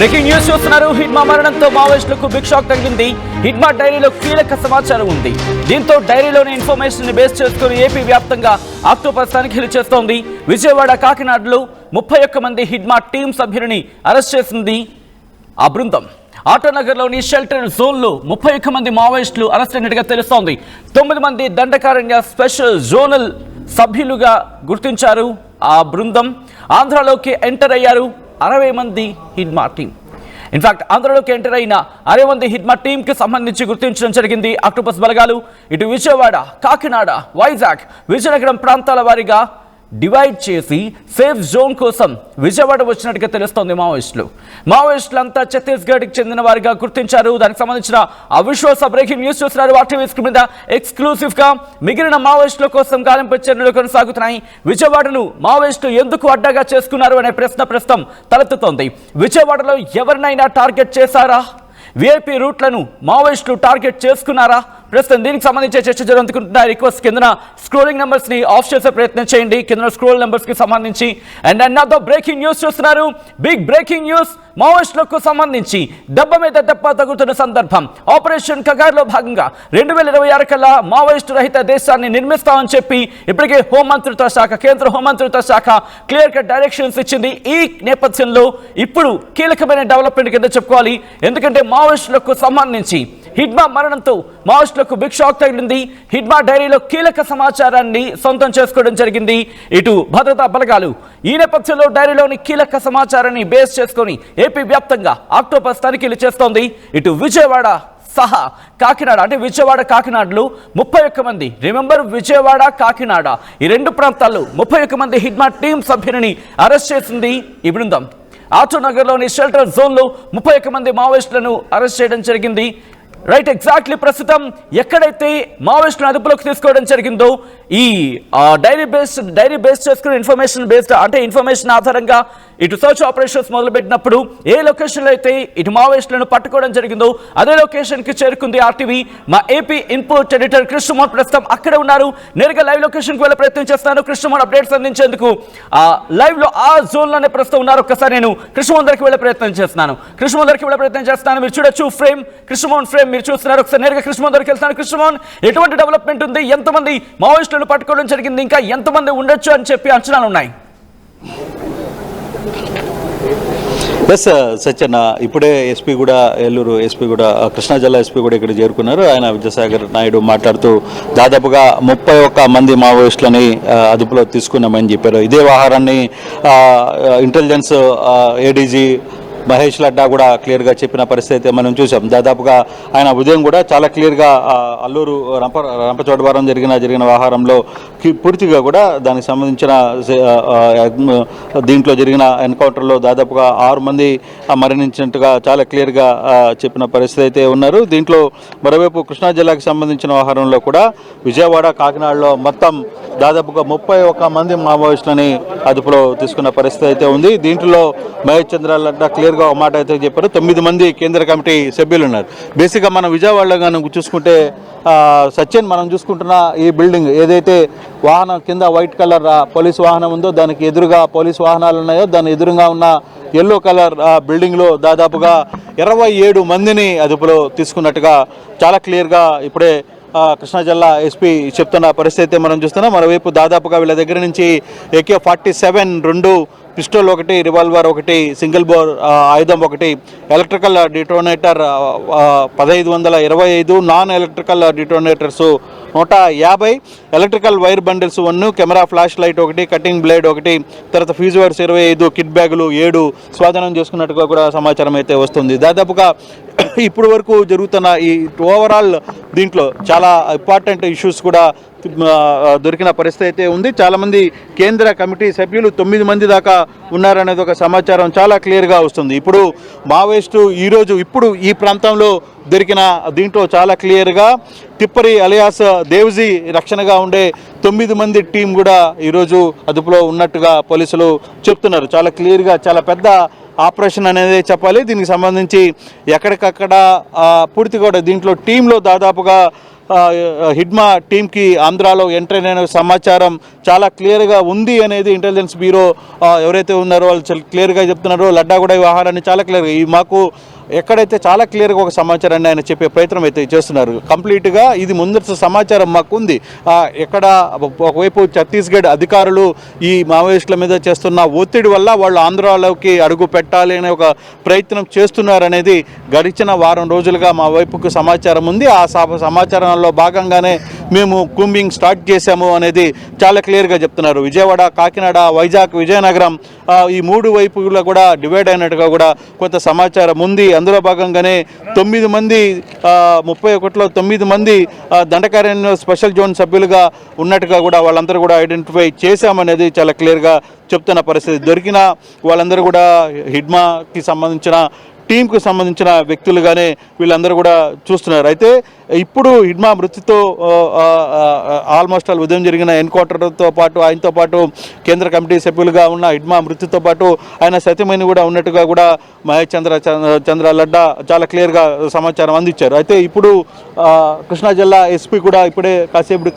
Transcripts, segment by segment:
Breaking news చూస్తున్నారు. హిడ్మా మరణంతో మావోయిస్టులకు బిగ్ షాక్ తగిలింది. హిడ్మా డైరీలో కీలక సమాచారం ఉంది. దీంతో డైరీలోని ఇన్ఫర్మేషన్ ని బేస్ చేసుకుని ఏపీ వ్యాప్తంగా ఆక్టోపస్ తనిఖీలు చేస్తోంది. విజయవాడ, కాకినాడలో 31 మంది హిడ్మా టీం సభ్యులని అరెస్ట్ చేసింది ఆ బృందం. ఆటోనగర్లోని షెల్టర్ జోన్లో 31 మంది మావోయిస్టులు అరెస్ట్ అయినట్టుగా తెలుస్తోంది. 9 మంది దండకారణ్య స్పెషల్ జోనల్ సభ్యులుగా గుర్తించారు ఆ బృందం. ఆంధ్రాలోకి ఎంటర్ అయ్యారు 60 మంది హిడ్మా టీం. ఇన్ఫాక్ట్ ఆంధ్రలోకి ఎంటర్ అయిన 60 మంది హిడ్మా టీంకి సంబంధించి గుర్తించడం జరిగింది ఆక్టోపస్ బలగాలు. ఇటు విజయవాడ, కాకినాడ, వైజాగ్, విజయనగరం ప్రాంతాల వారీగా డివైడ్ చేసి సేఫ్ జోన్ కోసం విజయవాడ వచ్చినట్టుగా తెలుస్తోంది మావోయిస్టులంతా ఛత్తీస్గఢ్కి చెందిన వారిగా గుర్తించారు. దానికి సంబంధించిన అవిశ్వాస బ్రేకింగ్ న్యూస్ చూస్తున్నారు. ఆర్టీవీ స్క్రీన్ మీద ఎక్స్క్లూసివ్ గా మిగిలిన మావోయిస్టుల కోసం గాలింపు చర్యలు కొనసాగుతున్నాయి. విజయవాడను మావోయిస్టులు ఎందుకు అడ్డాగా చేసుకున్నారు అనే ప్రశ్న ప్రస్తుతం తలెత్తుతోంది. విజయవాడలో ఎవరినైనా టార్గెట్ చేశారా? విఐపీ రూట్లను మావోయిస్టులు టార్గెట్ చేసుకున్నారా? ప్రస్తుతం దీనికి సంబంధించి చర్చ జరుగుతున్న రిక్వెస్ట్ కింద స్క్రోలింగ్ నెంబర్స్ ని ఆఫ్ చేసే ప్రయత్నం చేయండి. కింద స్క్రోల్ నెంబర్స్ కి సంబంధించి అండ్ అన్నదర్ బ్రేకింగ్ న్యూస్ చూస్తున్నారు. Big breaking news. మావోయిస్టులకు సంబంధించి దెబ్బ మీద దెబ్బ తగ్గుతున్న సందర్భం. ఆపరేషన్ కగార్లో భాగంగా 2026 కల్లా మావోయిస్టు రహిత దేశాన్ని నిర్మిస్తామని చెప్పి ఇప్పటికే హోంమంత్రిత్వ శాఖ, కేంద్ర హోంమంత్రిత్వ శాఖ క్లియర్ కట్ డైరెక్షన్స్ ఇచ్చింది. ఈ నేపథ్యంలో ఇప్పుడు కీలకమైన డెవలప్మెంట్ కింద చెప్పుకోవాలి. ఎందుకంటే మావోయిస్టులకు సంబంధించి హిడ్మా మరణంతో మావోయిస్టులకు బిగ్ షాక్ తగిలింది. హిడ్మా డైరీలో కీలక సమాచారాన్ని సొంతం చేసుకోవడం జరిగింది ఇటు భద్రతా బలగాలు. ఈ నేపథ్యంలో డైరీలోని కీలక సమాచారాన్ని బేస్ చేసుకొని ఏపీ వ్యాప్తంగా ఆక్టోపస్ తనిఖీలు చేస్తోంది. ఇటు విజయవాడ సహా కాకినాడ, అంటే విజయవాడ, కాకినాడలో 31 మంది. రిమెంబర్, విజయవాడ, కాకినాడ ఈ రెండు ప్రాంతాల్లో 31 మంది హిడ్మా టీం సభ్యులని అరెస్ట్ చేసింది ఈ బృందం. ఆటోనగర్లోని షెల్టర్ జోన్లో 31 మంది మావోయిస్టులను అరెస్ట్ చేయడం జరిగింది. రైట్, ఎగ్జాక్ట్లీ ప్రస్తుతం ఎక్కడైతే మావోయిస్టులను అదుపులోకి తీసుకోవడం జరిగిందో ఈ డైరీ బేస్డ్ చేసుకుని ఇన్ఫర్మేషన్ ఆధారంగా ఇటు సర్చ్ ఆపరేషన్స్ మొదలుపెట్టినప్పుడు ఏ లొకేషన్లో అయితే ఇటు మావోయిస్టులను పట్టుకోవడం జరిగిందో అదే లొకేషన్కి చేరుకుంది ఆర్టీవీ. మా ఏపీ ఇన్పుట్ ఎడిటర్ కృష్ణమోహన్ ప్రస్తుతం అక్కడే ఉన్నారు. నేరుగా లైవ్ లొకేషన్కి వెళ్ళే ప్రయత్నం చేస్తాను. కృష్ణమోహన్ అప్డేట్స్ అందించేందుకు లైవ్లో ఆ జోన్లోనే ప్రస్తుతం ఉన్నారు. ఒక్కసారి నేను కృష్ణమోహన్ దగ్గరికి వెళ్ళే ప్రయత్నం చేస్తున్నాను. మీరు చూడొచ్చు ఫ్రేమ్, కృష్ణమోహన్ ఫ్రేమ్ మీరు చూస్తున్నారు. ఒకసారి నేరుగా కృష్ణమోహన్ దగ్గరికి వెళ్తాను. కృష్ణమోహన్, ఎటువంటి డెవలప్మెంట్ ఉంది? ఎంతమంది మావోయిస్టులను పట్టుకోవడం జరిగింది? ఇంకా ఎంతమంది ఉండొచ్చు అని చెప్పి అంచనాలు ఉన్నాయి? ఎస్ సత్యన్న, ఇప్పుడే ఎస్పీ కూడా ఏలూరు ఎస్పీ కూడా కృష్ణా జిల్లా ఎస్పీ కూడా ఇక్కడ చేరుకున్నారు. ఆయన విద్యాసాగర్ నాయుడు మాట్లాడుతూ దాదాపుగా 31 మంది మావోయిస్టులని అదుపులో తీసుకున్నామని చెప్పారు. ఇదే వ్యవహారాన్ని ఇంటెలిజెన్స్ ఏడీజీ మహేష్ లడ్డా కూడా క్లియర్గా చెప్పిన పరిస్థితి అయితే మనం చూసాం. దాదాపుగా ఆయన ఉదయం కూడా చాలా క్లియర్గా అల్లూరు రంపచోడవరం జరిగిన వ్యవహారంలో పూర్తిగా కూడా దానికి సంబంధించిన దీంట్లో జరిగిన ఎన్కౌంటర్లో దాదాపుగా 6 మంది మరణించినట్టుగా చాలా క్లియర్గా చెప్పిన పరిస్థితి అయితే ఉన్నారు. దీంట్లో మరోవైపు కృష్ణా జిల్లాకు సంబంధించిన వ్యవహారంలో కూడా విజయవాడ, కాకినాడలో మొత్తం దాదాపుగా 31 మంది మావోయిస్టులని అదుపులో తీసుకున్న పరిస్థితి అయితే ఉంది. దీంట్లో మహేష్ చంద్ర లడ్డా క్లియర్గా ఒక మాట అయితే చెప్పారు. 9 మంది కేంద్ర కమిటీ సభ్యులు ఉన్నారు. బేసిక్గా మనం విజయవాడలో కనుక చూసుకుంటే సచిన్, మనం చూసుకుంటున్న ఈ బిల్డింగ్ ఏదైతే వాహనం కింద వైట్ కలర్ పోలీస్ వాహనం ఉందో దానికి ఎదురుగా పోలీస్ వాహనాలు ఉన్నాయో దాని ఎదురుగా ఉన్న ఎల్లో కలర్ బిల్డింగ్లో దాదాపుగా 27 మందిని అదుపులో తీసుకున్నట్టుగా చాలా క్లియర్గా ఇప్పుడే కృష్ణా జిల్లా ఎస్పీ చెప్తున్న పరిస్థితి మనం చూస్తున్నాం. మరోవైపు దాదాపుగా వీళ్ళ దగ్గర నుంచి AK-47 2 pistol 1, revolver 1, single bore ఆయుధం 1, electrical detonator 1525, non electrical detonators 150, electrical wire bundles 1, camera flash light 1, cutting blade 1, తర్వాత ఫ్యూజ్ వైర్స్ 25, కిట్ బ్యాగులు 7 స్వాధీనం చేసుకున్నట్టుగా కూడా సమాచారం అయితే వస్తుంది. దాదాపుగా ఇప్పుడు వరకు జరుగుతున్న ఈ ఓవరాల్ దీంట్లో చాలా ఇంపార్టెంట్ ఇష్యూస్ కూడా దొరికిన పరిస్థితి అయితే ఉంది. చాలామంది కేంద్ర కమిటీ సభ్యులు 9 మంది దాకా ఉన్నారనేది ఒక సమాచారం చాలా క్లియర్గా వస్తుంది. ఇప్పుడు మావోయిస్టు ఇప్పుడు ఈ ప్రాంతంలో దొరికిన దీంట్లో చాలా క్లియర్గా తిప్పరి అలియాస్ దేవ్జీ రక్షణగా ఉండే 9 మంది టీం కూడా ఈరోజు అదుపులో ఉన్నట్టుగా పోలీసులు చెప్తున్నారు. చాలా క్లియర్గా చాలా పెద్ద ఆపరేషన్ అనేది చెప్పాలి. దీనికి సంబంధించి ఎక్కడికక్కడ పూర్తిగా దీంట్లో టీంలో దాదాపుగా హిడ్మా టీంకి ఆంధ్రాలో ఎంటర్ అయిన సమాచారం చాలా క్లియర్గా ఉంది అనేది ఇంటెలిజెన్స్ బ్యూరో ఎవరైతే ఉన్నారో వాళ్ళు చాలా క్లియర్గా చెప్తున్నారో. లడ్డాగూడ వ్యవహారాన్ని చాలా క్లియర్గా మాకు ఎక్కడైతే చాలా క్లియర్గా ఒక సమాచారాన్ని ఆయన చెప్పే ప్రయత్నం అయితే చేస్తున్నారు. కంప్లీట్గా ఇది ముందస్తు సమాచారం మాకు ఉంది. ఎక్కడ ఒకవైపు ఛత్తీస్గఢ్ అధికారులు ఈ మావోయిస్టుల మీద చేస్తున్న ఒత్తిడి వల్ల వాళ్ళు ఆంధ్రాలోకి అడుగు పెట్టాలి అనే ఒక ప్రయత్నం చేస్తున్నారనేది గడిచిన వారం రోజులుగా మా వైపుకు సమాచారం ఉంది. ఆ సమాచారంలో భాగంగానే మేము కూంబింగ్ స్టార్ట్ చేశాము అనేది చాలా క్లియర్గా చెప్తున్నారు. విజయవాడ, కాకినాడ, వైజాగ్, విజయనగరం ఈ 3 వైపులో కూడా డివైడ్ అయినట్టుగా కూడా కొంత సమాచారం ఉంది. అందులో భాగంగానే 9 మంది 31లో 9 మంది దండకారణ్య స్పెషల్ జోన్ సభ్యులుగా ఉన్నట్టుగా కూడా వాళ్ళందరూ కూడా ఐడెంటిఫై చేశామనేది చాలా క్లియర్గా చెప్తున్న పరిస్థితి. దొరికిన వాళ్ళందరూ కూడా హిడ్మాకి సంబంధించిన టీంకు సంబంధించిన వ్యక్తులుగానే వీళ్ళందరూ కూడా చూస్తున్నారు. అయితే ఇప్పుడు హిడ్మా మృతితో ఆల్మోస్ట్ ఆల్ ఉదయం జరిగిన ఎన్కౌంటర్తో పాటు ఆయనతో పాటు కేంద్ర కమిటీ సభ్యులుగా ఉన్న హిడ్మా మృతితో పాటు ఆయన సతీమణి కూడా ఉన్నట్టుగా కూడా మహేష్ చంద్ర లడ్డా చాలా క్లియర్గా సమాచారం అందించారు. అయితే ఇప్పుడు కృష్ణా జిల్లా ఎస్పీ కూడా ఇప్పుడే కాసేపు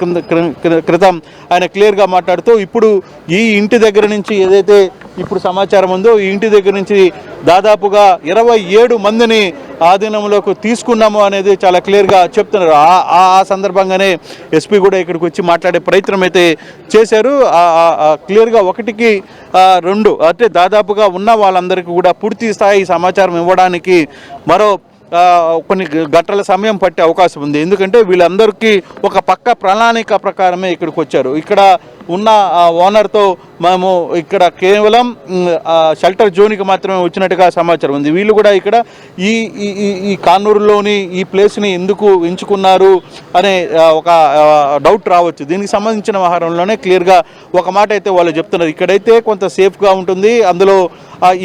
క్రితం ఆయన క్లియర్గా మాట్లాడుతూ ఇప్పుడు ఈ ఇంటి దగ్గర నుంచి ఏదైతే ఇప్పుడు సమాచారం ఉందో ఈ ఇంటి దగ్గర నుంచి దాదాపుగా 27 మందిని ఆధీనంలోకి తీసుకున్నాము అనేది చాలా క్లియర్గా చెప్తున్నారు. ఆ సందర్భంగానే ఎస్పీ కూడా ఇక్కడికి వచ్చి మాట్లాడే ప్రయత్నం అయితే చేశారు. క్లియర్గా 1కి 2 అంటే దాదాపుగా ఉన్న వాళ్ళందరికీ కూడా పూర్తి స్థాయి సమాచారం ఇవ్వడానికి మరో కొన్ని గంటల సమయం పట్టే అవకాశం ఉంది. ఎందుకంటే వీళ్ళందరికీ ఒక పక్క ప్రణాళిక ప్రకారమే ఇక్కడికి వచ్చారు. ఇక్కడ ఉన్న ఓనర్తో మేము ఇక్కడ కేవలం షెల్టర్ జోన్కి మాత్రమే వచ్చినట్టుగా సమాచారం ఉంది. వీళ్ళు కూడా ఇక్కడ ఈ కానూరులోని ఈ ప్లేస్ని ఎందుకు ఎంచుకున్నారు అనే ఒక డౌట్ రావచ్చు. దీనికి సంబంధించిన వ్యవహారంలోనే క్లియర్గా ఒక మాట అయితే వాళ్ళు చెప్తున్నారు. ఇక్కడైతే కొంత సేఫ్గా ఉంటుంది. అందులో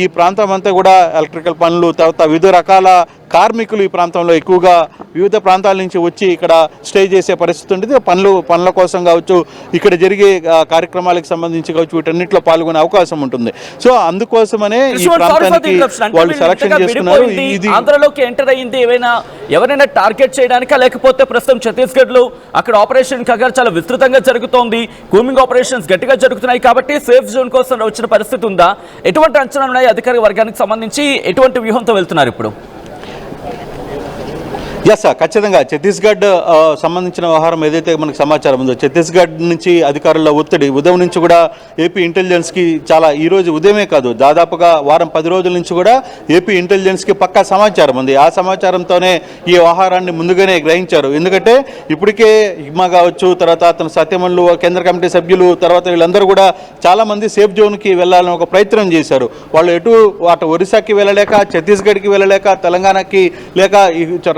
ఈ ప్రాంతం అంతా కూడా ఎలక్ట్రికల్ పనులు, తర్వాత వివిధ రకాల కార్మికులు ఈ ప్రాంతంలో ఎక్కువగా వివిధ ప్రాంతాల నుంచి వచ్చి ఇక్కడ స్టే చేసే పరిస్థితి ఉంటుంది. పనుల కోసం కావచ్చు, ఇక్కడ జరిగే కార్యక్రమాలకు సంబంధించి కావచ్చు, వీటన్నిటిలో పాల్గొనే అవకాశం ఉంటుంది. సో అందుకోసమనే ఈ ప్రాంతానికి వాళ్ళు సెలక్షన్ చేసుకున్నారు. ఇది ఆంధ్రలోకి ఎంటర్ అయ్యింది ఎవరైనా టార్గెట్ చేయడానికా, లేకపోతే ప్రస్తుతం ఛత్తీస్గఢ్ లో అక్కడ ఆపరేషన్ కగర్ చాలా విస్తృతంగా జరుగుతోంది, కూమింగ్ ఆపరేషన్స్ గట్టిగా జరుగుతున్నాయి కాబట్టి సేఫ్ జోన్ కోసం వచ్చిన పరిస్థితి ఉందా? ఎటువంటి అంచనా ఉన్నాయి అధికార వర్గానికి సంబంధించి? ఎటువంటి వ్యూహంతో వెళ్తున్నారు ఇప్పుడు? ఎస్ సార్, ఖచ్చితంగా ఛత్తీస్గఢ్ సంబంధించిన వ్యవహారం ఏదైతే మనకు సమాచారం ఉందో, ఛత్తీస్గఢ్ నుంచి అధికారుల ఒత్తిడి ఉదయం నుంచి కూడా ఏపీ ఇంటెలిజెన్స్కి చాలా ఈరోజు ఉదయమే కాదు దాదాపుగా వారం 10 రోజుల నుంచి కూడా ఏపీ ఇంటెలిజెన్స్కి పక్కా సమాచారం ఉంది. ఆ సమాచారంతోనే ఈ వ్యవహారాన్ని ముందుగానే గ్రహించారు. ఎందుకంటే ఇప్పటికే హిగ్మా కావచ్చు, తర్వాత అతను సత్యమన్లు, కేంద్ర కమిటీ సభ్యులు, తర్వాత వీళ్ళందరూ కూడా చాలామంది సేఫ్ జోన్కి వెళ్ళాలని ఒక ప్రయత్నం చేశారు. వాళ్ళు అటు ఒరిస్సాకి వెళ్ళలేక, ఛత్తీస్గఢ్కి వెళ్ళలేక, తెలంగాణకి లేక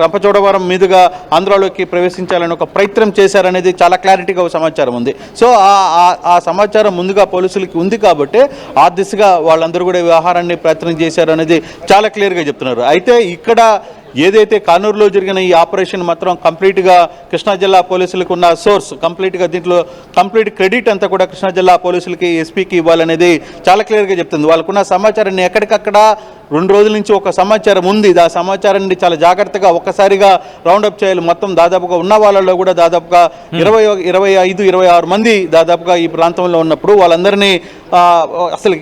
రంపచోడవరం మీదుగా ఆంధ్రాలోకి ప్రవేశించాలని ఒక ప్రయత్నం చేశారనేది చాలా క్లారిటీగా సమాచారం ఉంది. సో ఆ సమాచారం ముందుగా పోలీసులకి ఉంది కాబట్టి ఆ దిశగా వాళ్ళందరూ కూడా వ్యవహారాన్ని ప్రయత్నం చేశారు అనేది చాలా క్లియర్గా చెప్తున్నారు. అయితే ఇక్కడ ఏదైతే కానూరులో జరిగిన ఈ ఆపరేషన్ మాత్రం కంప్లీట్గా కృష్ణా జిల్లా పోలీసులకు ఉన్న సోర్స్ కంప్లీట్గా దీంట్లో కంప్లీట్ క్రెడిట్ అంతా కూడా కృష్ణా జిల్లా పోలీసులకి, ఎస్పీకి ఇవ్వాలనేది చాలా క్లియర్గా చెప్తుంది. వాళ్ళకున్న సమాచారాన్ని ఎక్కడికక్కడ 2 రోజుల నుంచి ఒక సమాచారం ఉంది. ఆ సమాచారాన్ని చాలా జాగ్రత్తగా ఒక్కసారిగా రౌండప్ చేయాలి. మొత్తం దాదాపుగా ఉన్న వాళ్ళలో కూడా దాదాపుగా 25-26 మంది దాదాపుగా ఈ ప్రాంతంలో ఉన్నప్పుడు వాళ్ళందరినీ అసలు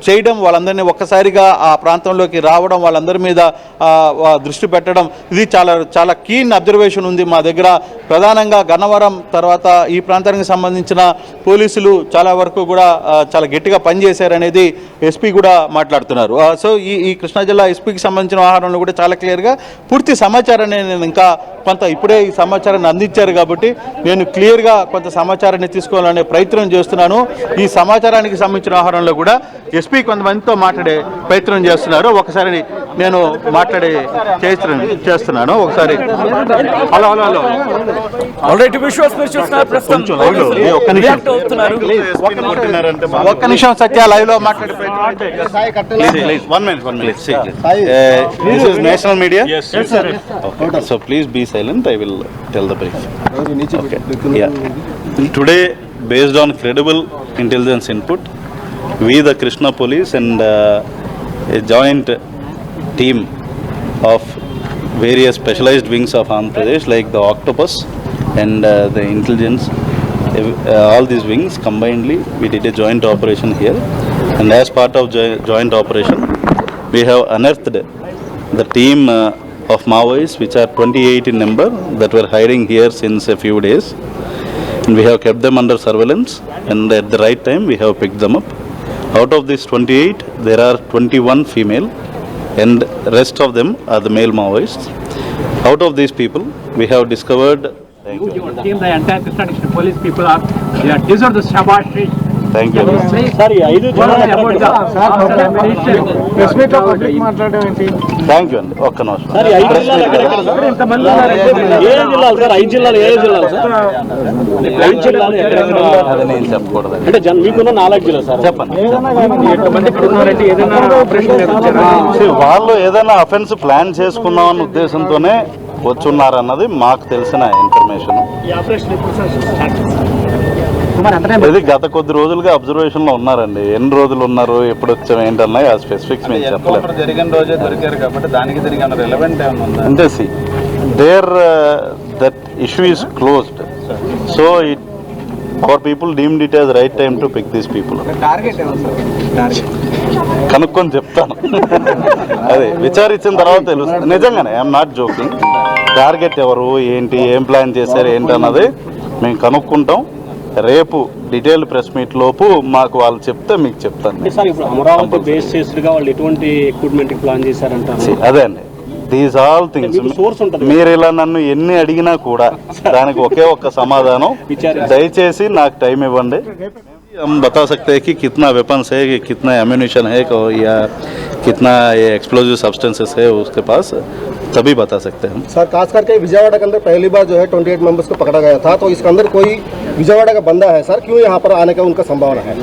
చేయడం, వాళ్ళందరినీ ఒక్కసారిగా ఆ ప్రాంతంలోకి రావడం, వాళ్ళందరి మీద దృష్టి పెట్టడం, ఇది చాలా కీన్ అబ్జర్వేషన్ ఉంది మా దగ్గర. ప్రధానంగా గన్నవరం తర్వాత ఈ ప్రాంతానికి సంబంధించిన పోలీసులు చాలా వరకు కూడా చాలా గట్టిగా పనిచేశారనేది ఎస్పీ కూడా మాట్లాడుతున్నారు. సో ఈ కృష్ణా జిల్లా ఎస్పీకి సంబంధించిన వ్యవహారంలో కూడా చాలా క్లియర్గా పూర్తి సమాచారాన్ని నేను ఇంకా కొంత ఇప్పుడే ఈ సమాచారాన్ని అందించారు కాబట్టి నేను క్లియర్గా కొంత సమాచారాన్ని తీసుకోవాలనే ప్రయత్నం చేస్తున్నాను. ఈ సమాచారానికి సంబంధించిన వ్యవహారంలో కూడా ఎస్పీ కొంతమందితో మాట్లాడే ప్రయత్నం చేస్తున్నారు. ఒకసారి నేను చేస్తున్నాను. ఒకసారి హలో ఒక్క నిమిషం సత్య లైవ్ లో మాట్లాడే national media. So please be silent. I will tell the brief. Okay. Yeah. Today, based on credible intelligence input, we the Krishna Police and a joint team of various specialized wings of Andhra Pradesh like the Octopus and the intelligence. All these wings combinedly, we did a joint operation here, and as part of joint operation, we have unearthed the team of Maoists, which are 28 in number, that were hiding here since a few days, and we have kept them under surveillance, and at the right time we have picked them up. Out of these 28, there are 21 female, and rest of them are the male Maoists. Out of these people, we have discovered. Your team, the entire Krishna district police people are, they are deserve the shabash tree. Thank you. Sorry, Thank you. ఒక్క నిమిషం. అది నేను చెప్పకూడదు. చెప్పండి. వాళ్ళు ఏదైనా offence plan చేసుకుందామన్న ఉద్దేశంతోనే వచ్చున్నారన్నది మాకు తెలిసిన ఇన్ఫర్మేషన్. ఇది గత కొద్ది రోజులుగా అబ్జర్వేషన్ లో ఉన్నారండి. ఎన్ని రోజులు ఉన్నారు, ఎప్పుడు వచ్చాం, ఏంటన్నాయి ఆ స్పెసిఫిక్స్ మేము చెప్పలేదు. జరిగిన రోజే దొరికారు కాబట్టి దానికి జరిగిన రిలవెంట్ ఏమైనా ఉందా అంటే there that issue is closed. So it our people deemed it as right time to pick these people. కనుక్కొని చెప్తాను. అదే విచారించిన తర్వాత తెలుస్తుంది. నిజంగానే ఐఎమ్ నాట్ జోకింగ్. టార్గెట్ ఎవరు, ఏంటి, ఏం ప్లాన్ చేశారు, ఏంటన్నది మేము కనుక్కుంటాం. రేపు డీటెయిల్ ప్రెస్ మీట్ లోపు మాకు వాళ్ళు చెప్తే మీకు చెప్తాను. అమరావతి బేస్ చేసుగా వాళ్ళు ఎటువంటి ఎక్విప్మెంట్ ప్లాన్ చేశారంటారు. అదే అండి, దీస్ ఆల్ థింగ్స్. మీరు ఇలా నన్ను ఎన్ని అడిగినా కూడా దానికి ఒకే ఒక్క సమాధానం, దయచేసి నాకు టైం ఇవ్వండి. हम बता सकते हैं कि कितना वेपन्स है, कि कितना एम्यूनिशन है, या कितना ये एक्सप्लोजिव सब्सटेंसेस है उसके पास, तभी बता सकते हैं हम. सर खास करके विजयवाड़ा के अंदर पहली बार जो है 28 मेंबर्स को पकड़ा गया था, तो इसके अंदर कोई विजयवाड़ा का बंदा है सर, क्यों यहाँ पर आने का उनका संभावना है?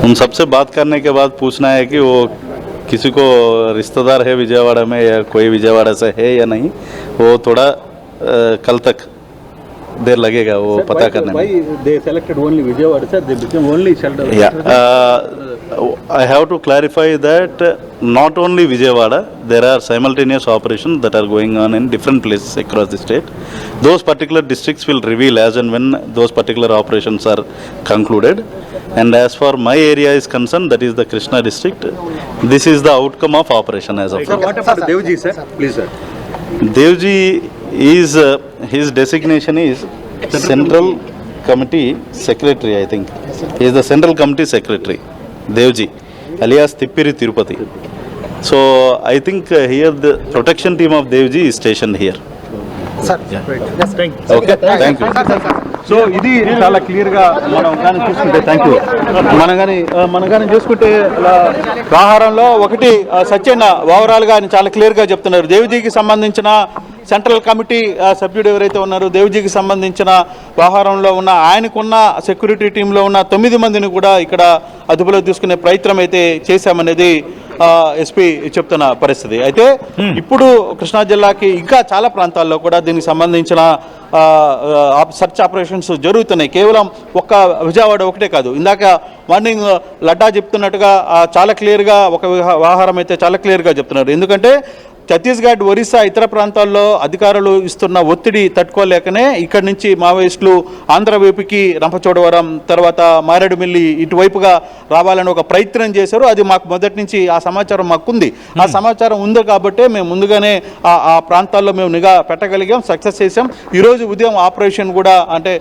उन सबसे बात करने के बाद पूछना है कि वो किसी को रिश्तेदार है विजयवाड़ा में, या कोई विजयवाड़ा से है या नहीं, वो थोड़ा कल तक देर लगेगा वो पता करने में. they selected only Vijayawada sir, they became only shelter. I have to clarify that not only Vijayawada, there are simultaneous operations that are going on in different places across the state. Those particular districts will reveal as and when those particular operations are concluded. And as far my area is concerned, that is the Krishna district, this is the outcome of operation as of now. What about Devji sir? Please sir. Devji is his designation is Central Committee Secretary, I think. He is the Central Committee Secretary, Devji, alias Tippiri Tirupati. So I think here the protection team of Devji is stationed here. Sir, Okay, thank you. So ఇది చాలా క్లియర్గా మనం కానీ చూసుకుంటే మనం కానీ చూసుకుంటే వ్యవహారంలో ఒకటి సత్యన్న ఓవరాల్గా ఆయన చాలా క్లియర్గా చెప్తున్నారు. దేవ్జీకి సంబంధించిన సెంట్రల్ కమిటీ సభ్యుడు ఎవరైతే ఉన్నారో, దేవ్జీకి సంబంధించిన వ్యవహారంలో ఉన్న ఆయనకున్న సెక్యూరిటీ టీంలో ఉన్న 9 మందిని కూడా ఇక్కడ అదుపులో తీసుకునే ప్రయత్నం అయితే చేశామనేది ఎస్పీ చెప్తున్న పరిస్థితి. అయితే ఇప్పుడు కృష్ణా జిల్లాకి ఇంకా చాలా ప్రాంతాల్లో కూడా దీనికి సంబంధించిన సర్చ్ ఆపరేషన్స్ జరుగుతున్నాయి. కేవలం ఒక్క విజయవాడ ఒకటే కాదు. ఇందాక మార్నింగ్ లడ్డా చెప్తున్నట్టుగా చాలా క్లియర్గా ఒక వ్యవహారం అయితే చాలా క్లియర్గా చెప్తున్నారు. ఎందుకంటే ఛత్తీస్గఢ్, ఒరిస్సా, ఇతర ప్రాంతాల్లో అధికారులు ఇస్తున్న ఒత్తిడి తట్టుకోలేకనే ఇక్కడి నుంచి మావోయిస్టులు ఆంధ్ర వైపుకి రంపచోడవరం, తర్వాత మారేడుమిల్లి ఇటువైపుగా రావాలని ఒక ప్రయత్నం చేశారు. అది మాకు మొదటి నుంచి ఆ సమాచారం మాకుంది. ఆ సమాచారం ఉంది కాబట్టే మేము ముందుగానే ఆ ప్రాంతాల్లో మేము నిఘా పెట్టగలిగాం, సక్సెస్ చేసాం. ఈరోజు ఉదయం ఆపరేషన్ కూడా అంటే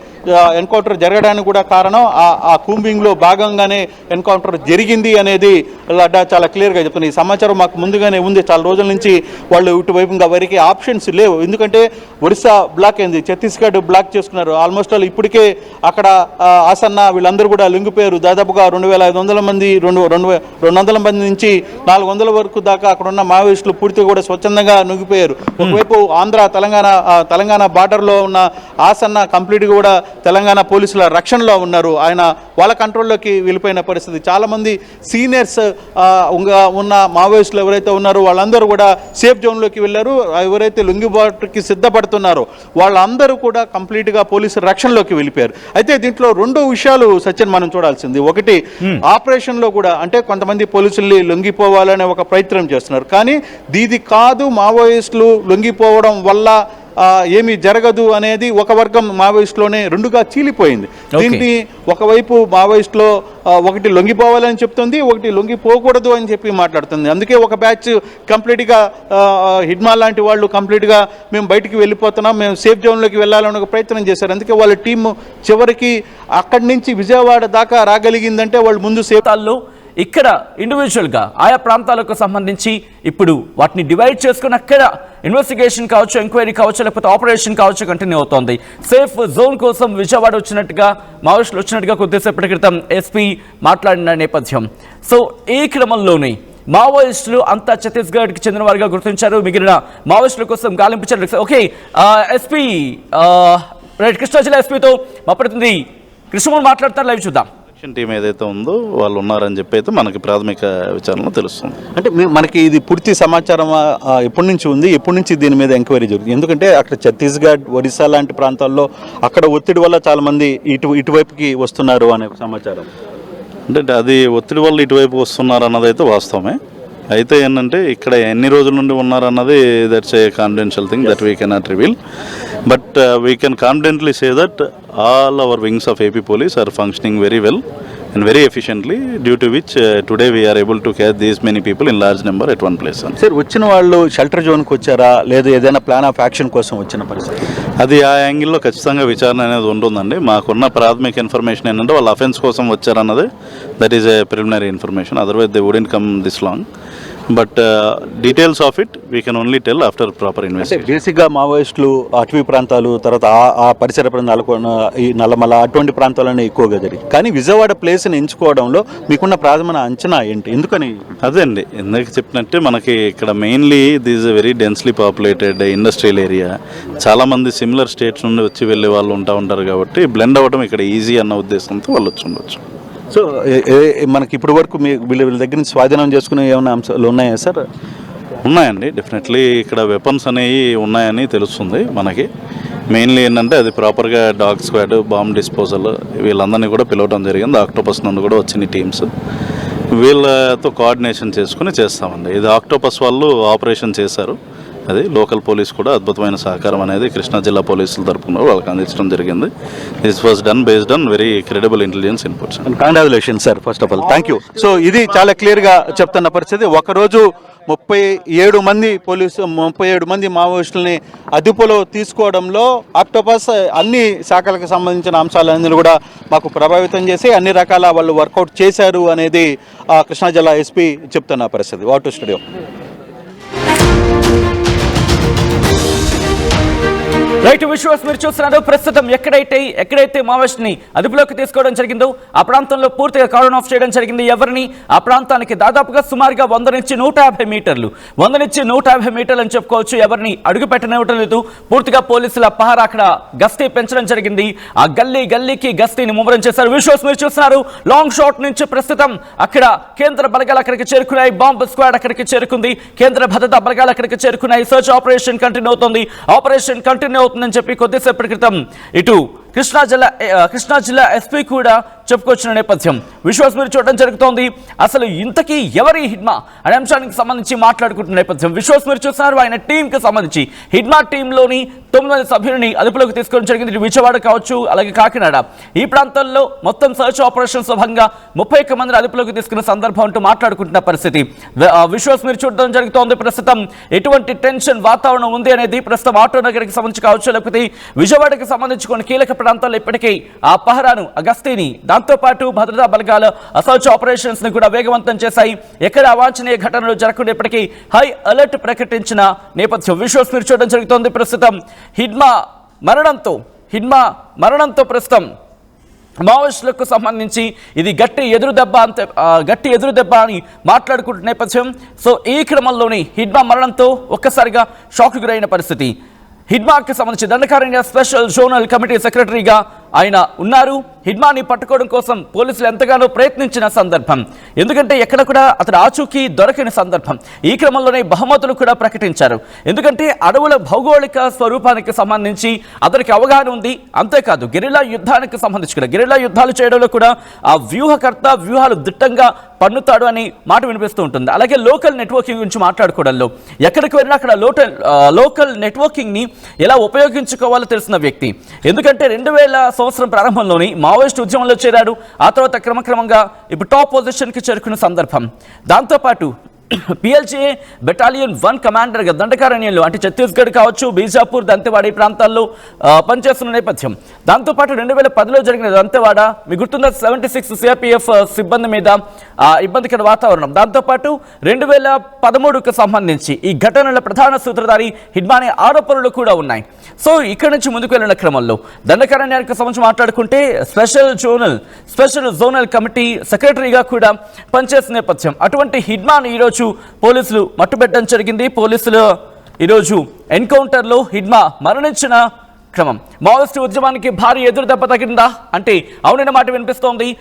ఎన్కౌంటర్ జరగడానికి కూడా కారణం ఆ కూంబింగ్లో భాగంగానే ఎన్కౌంటర్ జరిగింది అనేది లడ్డా చాలా క్లియర్గా చెప్తున్నారు. ఈ సమాచారం మాకు ముందుగానే ఉంది. చాలా రోజుల నుంచి వాళ్ళు ఇటువైపుగా వారికి ఆప్షన్స్ లేవు. ఎందుకంటే ఒరిస్సా బ్లాక్ అయింది, ఛత్తీస్గఢ్ బ్లాక్ చేసుకున్నారు. ఆల్మోస్ట్ ఆల్ ఇప్పటికే అక్కడ ఆసన్న వీళ్ళందరూ కూడా లొంగిపోయారు. దాదాపుగా 2500 మంది 200 మంది నుంచి 400 వరకు దాకా అక్కడ ఉన్న మావోయిస్టులు పూర్తిగా కూడా స్వచ్ఛందంగా లొంగిపోయారు. ఒకవైపు ఆంధ్ర తెలంగాణ బార్డర్లో ఉన్న ఆసన్న కంప్లీట్గా కూడా తెలంగాణ పోలీసుల రక్షణలో ఉన్నారు. ఆయన వాళ్ళ కంట్రోల్లోకి వెళ్ళిపోయిన పరిస్థితి. చాలామంది సీనియర్స్ ఉన్న మావోయిస్టులు ఎవరైతే ఉన్నారో వాళ్ళందరూ కూడా సేఫ్ జోన్లోకి వెళ్ళారు. ఎవరైతే లొంగిబాటుకి సిద్ధపడుతున్నారో వాళ్ళందరూ కూడా కంప్లీట్గా పోలీసు రక్షణలోకి వెళ్ళిపోయారు. అయితే దీంట్లో రెండో విషయాలు సత్యన్ మనం చూడాల్సింది. ఒకటి, ఆపరేషన్లో కూడా అంటే కొంతమంది పోలీసుల్ని లొంగిపోవాలనే ఒక ప్రయత్నం చేస్తున్నారు. కానీ ఇది కాదు, మావోయిస్టులు లొంగిపోవడం వల్ల ఏమీ జరగదు అనేది ఒక వర్గం మావోయిస్టులోనే రెండుగా చీలిపోయింది. దీన్ని ఒకవైపు మావోయిస్టులో ఒకటి లొంగిపోవాలని చెప్తుంది, ఒకటి లొంగిపోకూడదు అని చెప్పి మాట్లాడుతుంది. అందుకే ఒక బ్యాచ్ కంప్లీట్గా హిడ్మా లాంటి వాళ్ళు కంప్లీట్గా మేము బయటికి వెళ్ళిపోతున్నాం, మేము సేఫ్ జోన్లోకి వెళ్ళాలని ఒక ప్రయత్నం చేశారు. అందుకే వాళ్ళ టీము చివరికి అక్కడి నుంచి విజయవాడ దాకా రాగలిగిందంటే వాళ్ళు ముందు సేఫ్ ఇక్కడ ఇండివిజువల్గా ఆయా ప్రాంతాలకు సంబంధించి ఇప్పుడు వాటిని డివైడ్ చేసుకుని అక్కడ ఇన్వెస్టిగేషన్ కావచ్చు, ఎంక్వైరీ కావచ్చు, లేకపోతే ఆపరేషన్ కావచ్చు కంటిన్యూ అవుతోంది. సేఫ్ జోన్ కోసం విజయవాడ వచ్చినట్టుగా మావోయిస్టులు వచ్చినట్టుగా కొద్దిసేపటి క్రితం ఎస్పీ మాట్లాడిన నేపథ్యం. సో ఈ క్రమంలోనే మావోయిస్టులు అంతా ఛత్తీస్గఢ్కి చెందిన వారిగా గుర్తించారు. మిగిలిన మావోయిస్టుల కోసం గాలింపించారు. ఓకే, ఎస్పీ రైట్, కృష్ణా జిల్లా ఎస్పీతో మా ప్రతినిధి కృష్ణమోహన్ మాట్లాడతారు. లైవ్ చూద్దాం. టీం ఏదైతే ఉందో వాళ్ళు ఉన్నారని చెప్పి అయితే మనకి ప్రాథమిక విచారణలో తెలుస్తుంది. అంటే మనకి ఇది పూర్తి సమాచారం ఎప్పటి నుంచి ఉంది, ఎప్పటి నుంచి దీని మీద ఎంక్వైరీ జరుగుతుంది? ఎందుకంటే అక్కడ ఛత్తీస్గఢ్, ఒరిస్సా లాంటి ప్రాంతాల్లో అక్కడ ఒత్తిడి వల్ల చాలా మంది ఇటువైపుకి వస్తున్నారు అనే సమాచారం. అంటే అది ఒత్తిడి వల్ల ఇటువైపు వస్తున్నారు అన్నది అయితే వాస్తవమే. అయితే ఏంటంటే ఇక్కడ ఎన్ని రోజుల నుండి ఉన్నారన్నది that's a confidential thing that we cannot reveal, but we can confidently say that all our wings of AP police are functioning very well and very efficiently, due to which today we are able to catch these many people in large number at one place. Sir, వచ్చిన వాళ్ళు shelter జోన్కి వచ్చారా లేదా ఏదైనా plan of action కోసం వచ్చిన పరిస్థితి? అది ఆ యాంగిల్లో ఖచ్చితంగా విచారణ అనేది ఉంటుందండి. మాకున్న ప్రాథమిక ఇన్ఫర్మేషన్ ఏంటంటే వాళ్ళు అఫెన్స్ కోసం వచ్చారన్నది, that is a preliminary information, otherwise they wouldn't come this long. But details of it we can only tell after proper investigation. బేసిక్గా మావోయిస్టులు అటవీ ప్రాంతాలు, తర్వాత ఆ పరిసర ఈ నల్లమల అటువంటి ప్రాంతాలనే ఎక్కువగా జరిగింది. కానీ విజయవాడ ప్లేస్ని ఎంచుకోవడంలో మీకున్న ప్రాథమిక అంచనా ఏంటి? ఎందుకని? అదే అండి, ఇందాక చెప్పినట్టే మనకి ఇక్కడ mainly this a very densely populated industrial area. చాలామంది సిమిలర్ స్టేట్స్ నుండి వచ్చి వెళ్ళే వాళ్ళు ఉంటారు కాబట్టి బ్లెండ్ అవ్వడం ఇక్కడ ఈజీ అన్న ఉద్దేశంతో వాళ్ళు వచ్చి ఉండొచ్చు. సో మనకి ఇప్పటి వరకు వీళ్ళ దగ్గర నుంచి స్వాధీనం చేసుకునే ఏమైనా అంశాలు ఉన్నాయా సార్? ఉన్నాయండి, డెఫినెట్లీ ఇక్కడ వెపన్స్ అనేవి ఉన్నాయని తెలుస్తుంది మనకి. మెయిన్లీ ఏంటంటే అది ప్రాపర్గా డాగ్ స్క్వాడ్, బాంబ్ డిస్పోజల్ వీళ్ళందరినీ కూడా పిలవడం జరిగింది. ఆక్టోపస్ నుండి కూడా వచ్చిన టీమ్స్ వీళ్ళతో కోఆర్డినేషన్ చేసుకుని చేస్తామండి. ఇది ఆక్టోపస్ వాళ్ళు ఆపరేషన్ చేశారు, అది లోకల్ పోలీస్ కూడా అద్భుతమైన సహకారం అనేది కృష్ణా జిల్లా పోలీసుల తరఫున వాళ్ళకి అందించడం జరిగింది. This was done based on very credible intelligence inputs. Congratulations sir, first of all thank you. So ఇది చాలా క్లియర్గా చెప్తున్న పరిస్థితి. ఒకరోజు 37 మంది మావోయిస్టులని అదుపులో తీసుకోవడంలో ఆక్టోపస్ అన్ని శాఖలకు సంబంధించిన అంశాలన్నీ కూడా మాకు ప్రభావితం చేసి అన్ని రకాల వాళ్ళు వర్కౌట్ చేశారు అనేది కృష్ణా జిల్లా ఎస్పీ చెప్తున్న పరిస్థితి. What to studio. Right, Vishwas మీరు చూస్తున్నారు. ప్రస్తుతం ఎక్కడైతే మావోయిస్ట్ని అదుపులోకి తీసుకోవడం జరిగిందో ఆ ప్రాంతంలో పూర్తిగా కార్డన్ ఆఫ్ చేయడం జరిగింది. ఎవరిని ఆ ప్రాంతానికి దాదాపుగా సుమారుగా 100 నుంచి 150 మీటర్లు అని చెప్పుకోవచ్చు. ఎవరిని అడుగు పెట్టనివ్వటం లేదు. పూర్తిగా పోలీసుల పహారా అక్కడ గస్తీ పెంచడం జరిగింది. ఆ గల్లీకి గస్తీని ముమ్మరం చేశారు. విశ్వాస్ మీరు చూస్తున్నారు. లాంగ్ షాట్ నుంచి ప్రస్తుతం అక్కడ కేంద్ర బలగాలు అక్కడికి చేరుకున్నాయి. బాంబ్ స్క్వాడ్ అక్కడికి చేరుకుంది. కేంద్ర భద్రతా బలగాలు అక్కడికి చేరుకున్నాయి. సర్చ్ ఆపరేషన్ కంటిన్యూ అవుతుంది. అవుతుందని చెప్పి కొద్దిసేపటి క్రితం ఇటు కృష్ణా జిల్లా ఎస్పీ కూడా చెప్పుకొచ్చిన నేపథ్యం విశ్వాస్ మీరు చూడడం జరుగుతోంది. అసలు ఇంతకీ ఎవరి హిడ్మా అనే అంశానికి సంబంధించి మాట్లాడుకుంటున్న నేపథ్యం విశ్వాస్ మీరు చూస్తున్నారు. ఆయన టీంకి సంబంధించి హిడ్మా టీంలోని 9 మంది సభ్యులని అదుపులోకి తీసుకోవడం జరిగింది. విజయవాడ కావచ్చు, అలాగే కాకినాడ ఈ ప్రాంతాల్లో మొత్తం సర్చ్ ఆపరేషన్స్ భాగంగా 31 మందిని అదుపులోకి తీసుకున్న సందర్భం అంటూ మాట్లాడుకుంటున్న పరిస్థితి విశ్వాస్ మీరు చూడడం జరుగుతోంది. ప్రస్తుతం ఎటువంటి టెన్షన్ వాతావరణం ఉంది అనేది ప్రస్తుతం ఆటో నగర్కి సంబంధించి కావచ్చు, లేకపోతే విజయవాడకి సంబంధించి కొన్ని కీలక ప్రాంతాల్లో ఇప్పటికీ ఆ పహరాను, ఆ గస్తీని, దాంతోపాటు భద్రతా బలగాలు సర్చ్ ఆపరేషన్స్ ని కూడా వేగవంతం చేశాయి. ఎక్కడ అవాంఛనీయ ఘటనలు జరగకుండా ఇప్పటికీ హై అలర్ట్ ప్రకటించిన నేపథ్యం విశ్వాస్ మీరు చూడడం జరుగుతోంది. ప్రస్తుతం హిడ్మా మరణంతో ప్రస్తుతం మావోయిస్టులకు సంబంధించి ఇది గట్టి ఎదురు దెబ్బ అని మాట్లాడుకుంటున్న నేపథ్యం. సో ఈ క్రమంలోని హిడ్మా మరణంతో ఒక్కసారిగా షాక్ గురైన పరిస్థితి. హిడ్మాకి సంబంధించి దండకారణ్య స్పెషల్ జోనల్ కమిటీ సెక్రటరీగా ఆయన ఉన్నారు. హిడ్మాని పట్టుకోవడం కోసం పోలీసులు ఎంతగానో ప్రయత్నించిన సందర్భం, ఎందుకంటే ఎక్కడ కూడా అతడు ఆచూకీ దొరకిన సందర్భం. ఈ క్రమంలోనే బహుమతులు కూడా ప్రకటించారు. ఎందుకంటే అడవుల భౌగోళిక స్వరూపానికి సంబంధించి అతనికి అవగాహన ఉంది. అంతేకాదు గెరిల్లా యుద్ధానికి సంబంధించి కూడా, గెరిల్లా యుద్ధాలు చేయడంలో కూడా ఆ వ్యూహకర్త, వ్యూహాలు దిట్టంగా పన్నుతాడు అని మాట వినిపిస్తూ ఉంటుంది. అలాగే లోకల్ నెట్వర్కింగ్ గురించి మాట్లాడుకోవడంలో ఎక్కడికి వెళ్ళినా అక్కడ లోకల్ నెట్వర్కింగ్ని ఎలా ఉపయోగించుకోవాలో తెలిసిన వ్యక్తి. ఎందుకంటే 2000 సంవత్సరం ప్రారంభంలోని మావోయిస్ట్ ఉద్యమంలో చేరాడు. ఆ తర్వాత క్రమక్రమంగా ఇప్పుడు టాప్ పొజిషన్కి చేరుకున్న సందర్భం. దాంతోపాటు PLJA బెటాలియన్ 1 కమాండర్గా దండకారణ్యంలో అంటే ఛత్తీస్గఢ్ కావచ్చు, బీజాపూర్, దంతెవాడ ఈ ప్రాంతాల్లో పనిచేస్తున్న నేపథ్యం. దాంతోపాటు 2010లో జరిగిన దంతెవాడ మీకు గుర్తుందా, 76 CRPF సిబ్బంది మీద ఇబ్బందికర వాతావరణం. దాంతోపాటు 2013కు సంబంధించి ఈ ఘటనల ప్రధాన సూత్రధారి హిడ్మాని ఆరోపణలు కూడా ఉన్నాయి. సో ఇక్కడి నుంచి ముందుకు వెళ్ళిన క్రమంలో దండకారణ్యానికి సంబంధించి మాట్లాడుకుంటే స్పెషల్ జోనల్ కమిటీ సెక్రటరీగా కూడా పనిచేసిన నేపథ్యం. అటువంటి హిడ్మాన్ ఈరోజు పోలీసులు మట్టుబెట్టడం జరిగింది. పోలీసులు ఈరోజు ఎన్కౌంటర్లో హిడ్మా మరణించిన క్రమం. మావోయిస్టు ఉద్యమానికి భారీ ఎదురు దెబ్బ తగిలిందా అంటే అవునన్న మాట వినిపిస్తోంది.